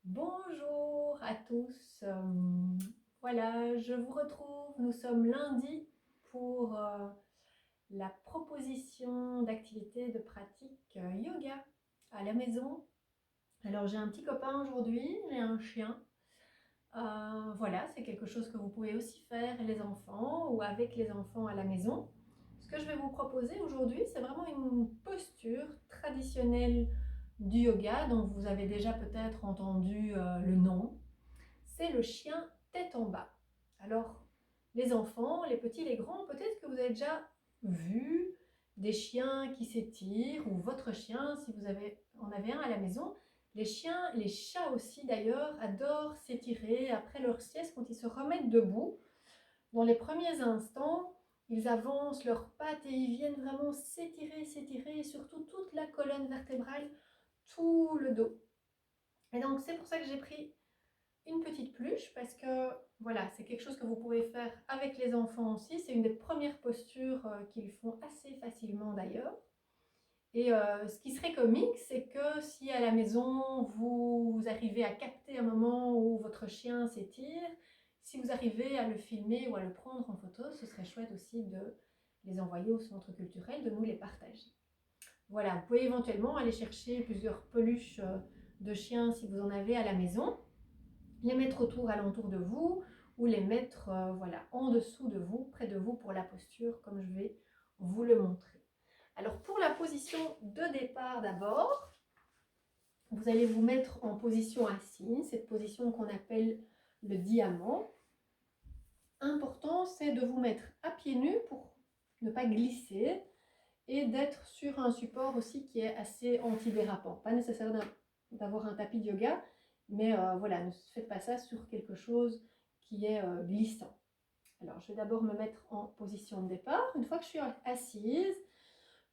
Bonjour à tous. Voilà, je vous retrouve. Nous sommes lundi pour la proposition d'activité de pratique yoga à la maison. Alors j'ai un petit copain aujourd'hui, j'ai un chien. Voilà, c'est quelque chose que vous pouvez aussi faire les enfants ou avec les enfants à la maison. Ce que je vais vous proposer aujourd'hui, c'est vraiment une posture traditionnelle du yoga dont vous avez déjà peut-être entendu le nom. C'est le chien tête en bas. Alors, les enfants, les petits, les grands, peut-être que vous avez déjà vu des chiens qui s'étirent, ou votre chien, si vous en avez un à la maison. Les chiens, les chats aussi d'ailleurs, adorent s'étirer après leur sieste quand ils se remettent debout. Dans les premiers instants, ils avancent leurs pattes et ils viennent vraiment s'étirer, s'étirer, et surtout toute la colonne vertébrale, tout le dos. Et donc c'est pour ça que j'ai pris une petite pluche parce que voilà, c'est quelque chose que vous pouvez faire avec les enfants aussi. C'est une des premières postures qu'ils font assez facilement d'ailleurs. Et ce qui serait comique, c'est que si à la maison, vous arrivez à capter un moment où votre chien s'étire, si vous arrivez à le filmer ou à le prendre en photo, ce serait chouette aussi de les envoyer au centre culturel, de nous les partager. Voilà, vous pouvez éventuellement aller chercher plusieurs peluches de chiens si vous en avez à la maison, les mettre autour, alentour de vous, ou les mettre voilà, en dessous de vous, près de vous pour la posture, comme je vais vous le montrer. Alors pour la position de départ d'abord, vous allez vous mettre en position assise, cette position qu'on appelle le diamant. Important, c'est de vous mettre à pieds nus pour ne pas glisser et d'être sur un support aussi qui est assez antidérapant. Pas nécessaire d'avoir un tapis de yoga, mais voilà, ne faites pas ça sur quelque chose qui est glissant. Alors, je vais d'abord me mettre en position de départ. Une fois que je suis assise,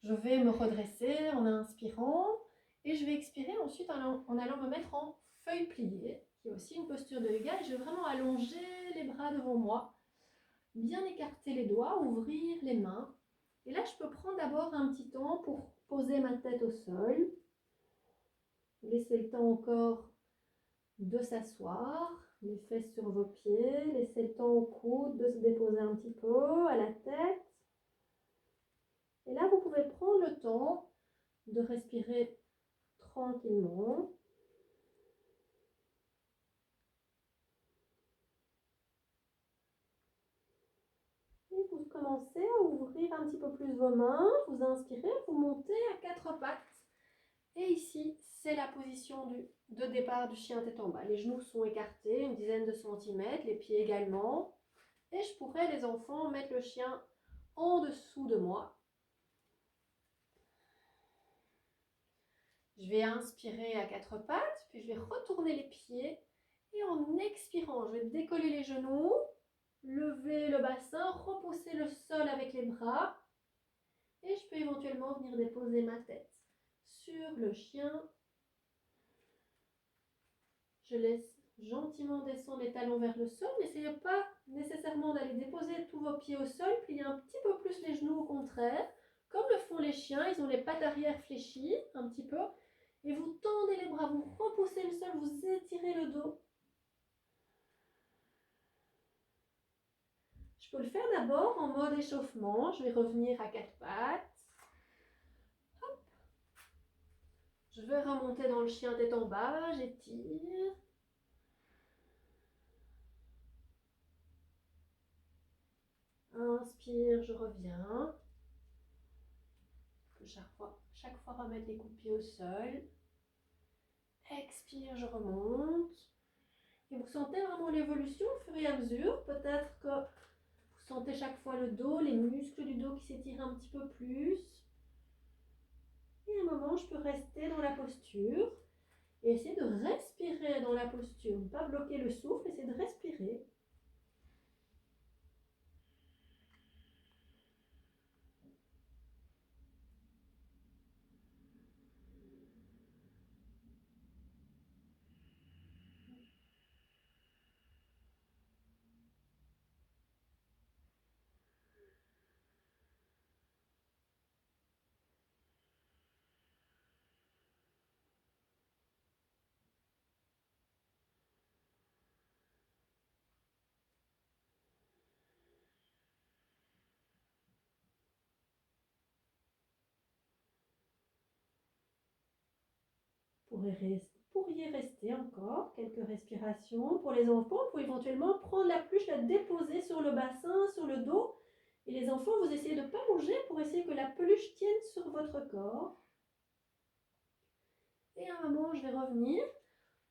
je vais me redresser en inspirant et je vais expirer ensuite en allant me mettre en feuille pliée, qui est aussi une posture de yoga. Et je vais vraiment allonger les bras devant moi, bien écarter les doigts, ouvrir les mains. Et là, je peux prendre d'abord un petit temps pour poser ma tête au sol. Laissez le temps au corps de s'asseoir, les fesses sur vos pieds. Laissez le temps au coude de se déposer un petit peu, à la tête. Et là, vous pouvez prendre le temps de respirer tranquillement. Et vous commencez à ouvrir un petit peu plus vos mains. Vous inspirez, vous montez à quatre pattes. Et ici, c'est la position de départ du chien tête en bas. Les genoux sont écartés, une dizaine de centimètres, les pieds également. Et je pourrais, les enfants, mettre le chien en dessous de moi. Je vais inspirer à quatre pattes, puis je vais retourner les pieds. Et en expirant, je vais décoller les genoux, lever le bassin, repousser le sol avec les bras. Et je peux éventuellement venir déposer ma tête sur le chien. Je laisse gentiment descendre les talons vers le sol. N'essayez pas nécessairement d'aller déposer tous vos pieds au sol. Pliez un petit peu plus les genoux au contraire. Comme le font les chiens, ils ont les pattes arrière fléchies un petit peu. Et vous tendez les bras, vous repoussez le sol, vous étirez le dos. Je peux le faire d'abord en mode échauffement. Je vais revenir à quatre pattes. Hop. Je vais remonter dans le chien tête en bas, j'étire. Inspire, je reviens. Je peux chaque fois remettre les coups de pied au sol. Expire, je remonte. Et vous sentez vraiment l'évolution au fur et à mesure. Peut-être que vous sentez chaque fois le dos, les muscles du dos qui s'étirent un petit peu plus. Et à un moment, je peux rester dans la posture et essayer de respirer dans la posture. Ne pas bloquer le souffle, essayer de respirer. pourriez rester encore quelques respirations. Pour les enfants, vous pouvez éventuellement prendre la peluche, la déposer sur le bassin, sur le dos. Et les enfants, vous essayez de ne pas bouger pour essayer que la peluche tienne sur votre corps. Et à un moment, je vais revenir,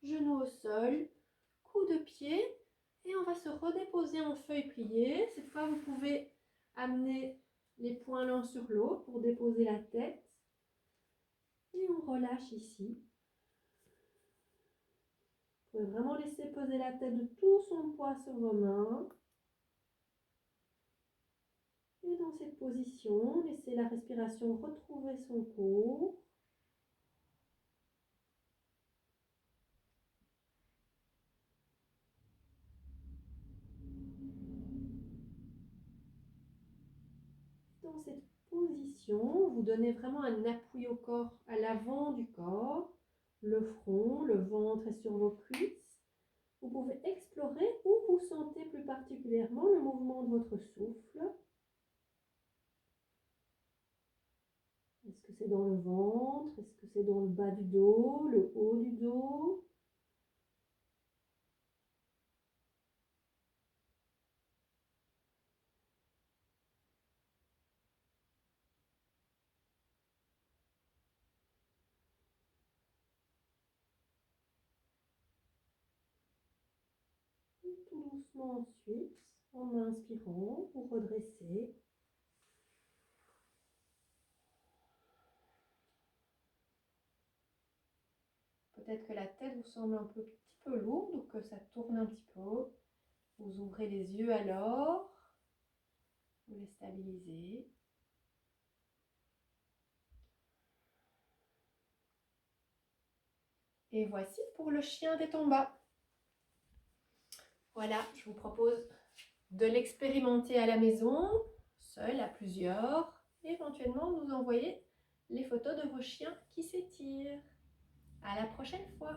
genoux au sol, coup de pied. Et on va se redéposer en feuille pliée. Cette fois, vous pouvez amener les poings l'un sur l'autre pour déposer la tête. Et on relâche ici. Vous pouvez vraiment laisser peser la tête de tout son poids sur vos mains. Et dans cette position, laissez la respiration retrouver son cours. Dans cette position, vous donnez vraiment un appui au corps, à l'avant du corps, le front, le ventre est sur vos cuisses. Vous pouvez explorer où vous sentez plus particulièrement le mouvement de votre souffle. Est-ce que c'est dans le ventre? Est-ce que c'est dans le bas du dos, le haut du dos? Et tout doucement ensuite, en inspirant, vous redressez. Peut-être que la tête vous semble un petit peu lourde ou que ça tourne un petit peu. Vous ouvrez les yeux alors, vous les stabilisez. Et voici pour le chien des tombas. Voilà, je vous propose de l'expérimenter à la maison, seul, à plusieurs. Et éventuellement, nous envoyer les photos de vos chiens qui s'étirent. À la prochaine fois!